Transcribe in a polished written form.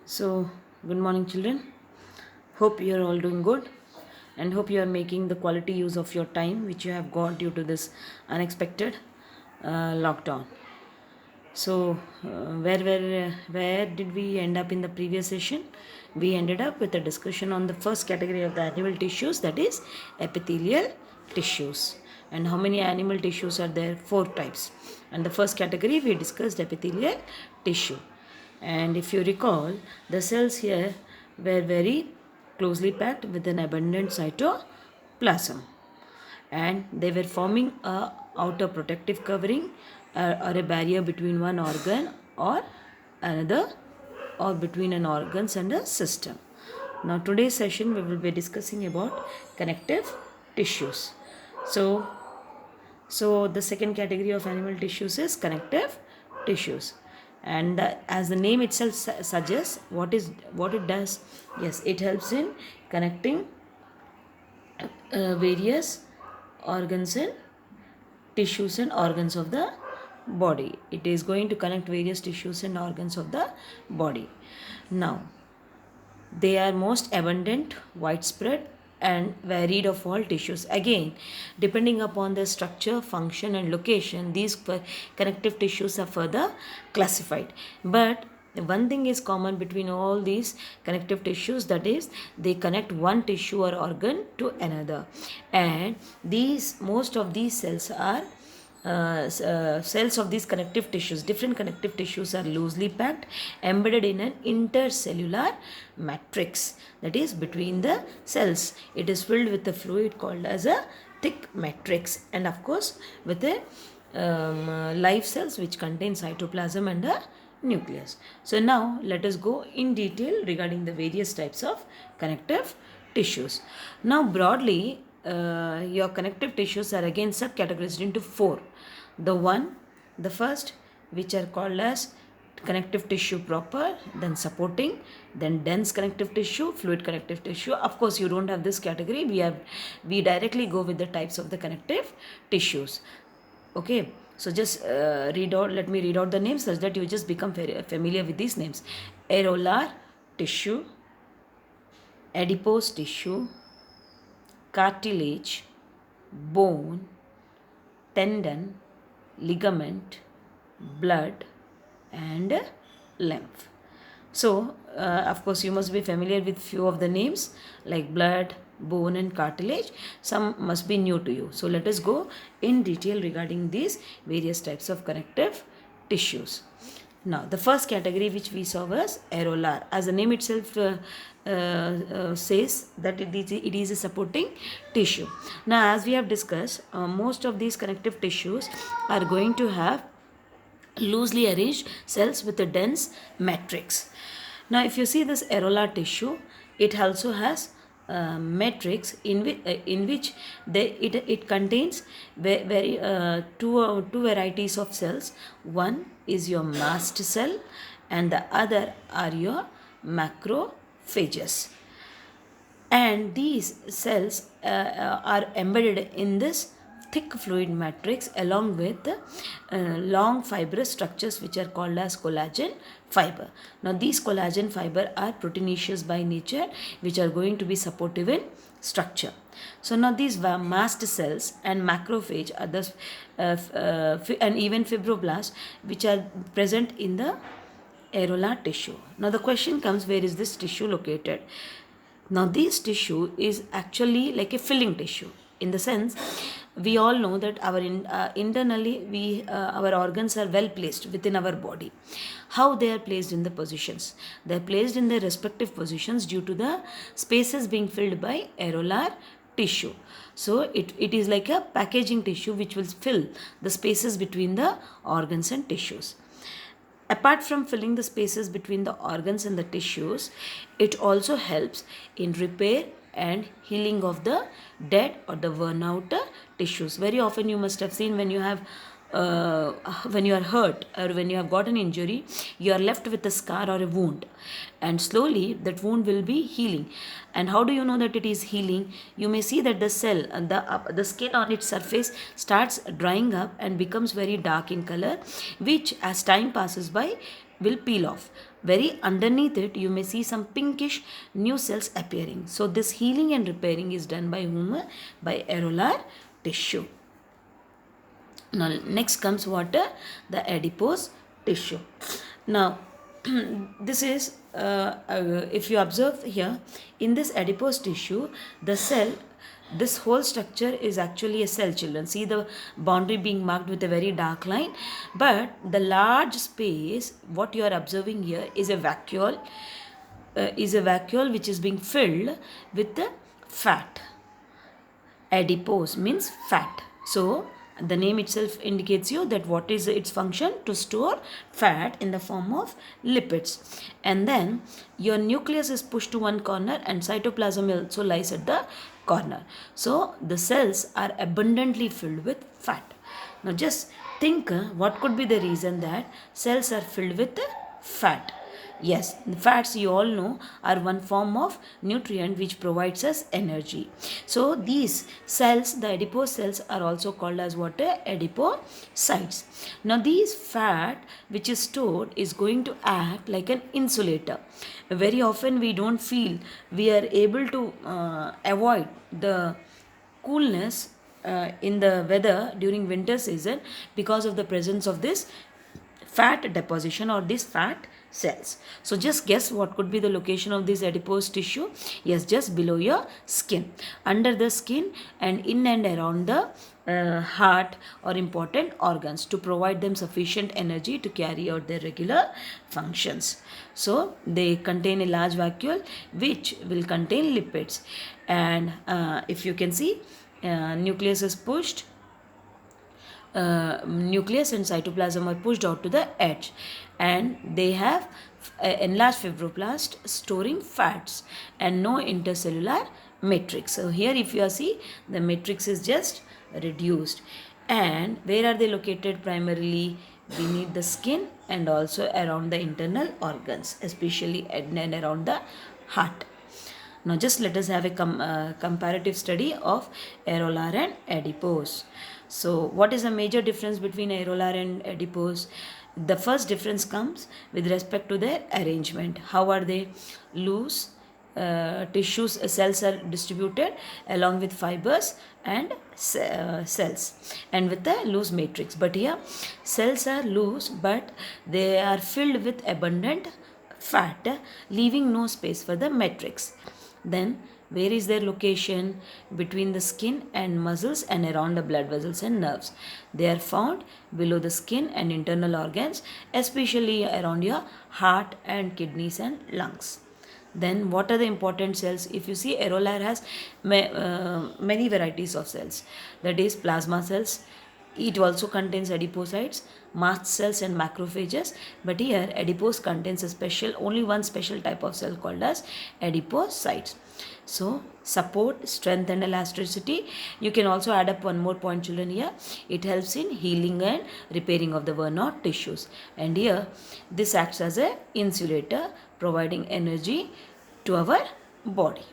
So, good morning, children. Hope you are all doing good and hope you are making the quality use of your time which you have got due to this unexpected lockdown. So, where did we end up in the previous session? We ended up with a discussion on the first category of the animal tissues, that is epithelial tissues. And how many animal tissues are there? Four types. And the first category we discussed epithelial tissue. And if you recall, the cells here were very closely packed with an abundant cytoplasm, and they were forming a outer protective covering or a barrier between one organ or another, or between an organs and a system. Now today's session we will be discussing about connective tissues. So the second category of animal tissues is connective tissues, and as the name itself suggests, what it does? Yes, it helps in connecting various organs and tissues and organs of the body. It is going to connect various tissues and organs of the body. Now, they are most abundant, widespread, and varied of all tissues. Again, depending upon their structure, function, and location, these connective tissues are further classified. But one thing is common between all these connective tissues, that is, they connect one tissue or organ to another. And these most of these cells are cells of these connective tissues. Different connective tissues are loosely packed, embedded in an intercellular matrix, that is between the cells. It is filled with a fluid called as a thick matrix, and of course with a live cells which contain cytoplasm and a nucleus. So now let us go in detail regarding the various types of connective tissues. Now broadly, your connective tissues are again subcategorized into four. The first, which are called as connective tissue proper, then supporting, then dense connective tissue, fluid connective tissue. Of course, you don't have this category. We directly go with the types of the connective tissues. Okay, so just let me read out the names such that you just become very familiar with these names. Areolar tissue, adipose tissue, cartilage, bone, tendon, ligament, blood, and lymph. So, of course, you must be familiar with few of the names like blood, bone, and cartilage. Some must be new to you. So, let us go in detail regarding these various types of connective tissues. Now, the first category which we saw was areolar. As the name itself says that it is a supporting tissue. Now, as we have discussed, most of these connective tissues are going to have loosely arranged cells with a dense matrix. Now, if you see this areolar tissue, it also has matrix in which it contains two varieties of cells. One is your mast cell and the other are your macrophages, and these cells are embedded in this thick fluid matrix along with long fibrous structures which are called as collagen fiber. Now these collagen fiber are proteinaceous by nature, which are going to be supportive in structure. So now these mast cells and macrophage are the and even fibroblasts which are present in the areolar tissue. Now the question comes, where is this tissue located? Now, this tissue is actually like a filling tissue, in the sense we all know that internally our organs are well placed within our body. How they are placed in the positions? They are placed in their respective positions due to the spaces being filled by areolar tissue. So it is like a packaging tissue which will fill the spaces between the organs and tissues. Apart from filling the spaces between the organs and the tissues, it also helps in repair and healing of the dead or the worn out tissues. Very often you must have seen when you are hurt or when you have got an injury, you are left with a scar or a wound, and slowly that wound will be healing. And how do you know that it is healing? You may see that the cell, the skin on its surface starts drying up and becomes very dark in color, which as time passes by will peel off. very underneath it you may see some pinkish new cells appearing. So this healing and repairing is done by whom? By areolar tissue. Now next comes what? The adipose tissue. Now this is if you observe here, in this adipose tissue, the cell, this whole structure is actually a cell, children. See the boundary being marked with a very dark line, but the large space what you are observing here is a vacuole, which is being filled with the fat. Adipose means fat. So the name itself indicates you that what is its function? To store fat in the form of lipids. And then your nucleus is pushed to one corner and cytoplasm also lies at the corner. So the cells are abundantly filled with fat. Now just think what could be the reason that cells are filled with fat. Yes, fats you all know are one form of nutrient which provides us energy. So these cells, the adipose cells, are also called as what? Adipocytes. Now these fat which is stored is going to act like an insulator. Very often we don't feel we are able to avoid the coolness in the weather during winter season because of the presence of this fat deposition or these fat cells. So just guess what could be the location of this adipose tissue? Yes, just below your skin, under the skin and in and around the heart or important organs to provide them sufficient energy to carry out their regular functions. So they contain a large vacuole which will contain lipids, and if you can see, nucleus is pushed, nucleus and cytoplasm are pushed out to the edge, and they have enlarged fibroblast storing fats and no intercellular matrix. So here if you see, the matrix is just reduced. And where are they located? Primarily beneath the skin and also around the internal organs, especially in and around the heart. Now just let us have a comparative study of areolar and adipose. So what is the major difference between areolar and adipose? The first difference comes with respect to their arrangement. How are they? Loose tissues, cells are distributed along with fibers and cells and with the loose matrix. But here cells are loose but they are filled with abundant fat, leaving no space for the matrix. Then where is their location? Between the skin and muscles and around the blood vessels and nerves. They are found below the skin and internal organs, especially around your heart and kidneys and lungs. Then what are the important cells? If you see, areolar has many varieties of cells. That is plasma cells. It also contains adipocytes, mast cells and macrophages. But here adipose contains only one special type of cell called as adipocytes. So support, strength and elasticity. You can also add up one more point, children, here. It helps in healing and repairing of the worn out tissues. And here this acts as a insulator, providing energy to our body.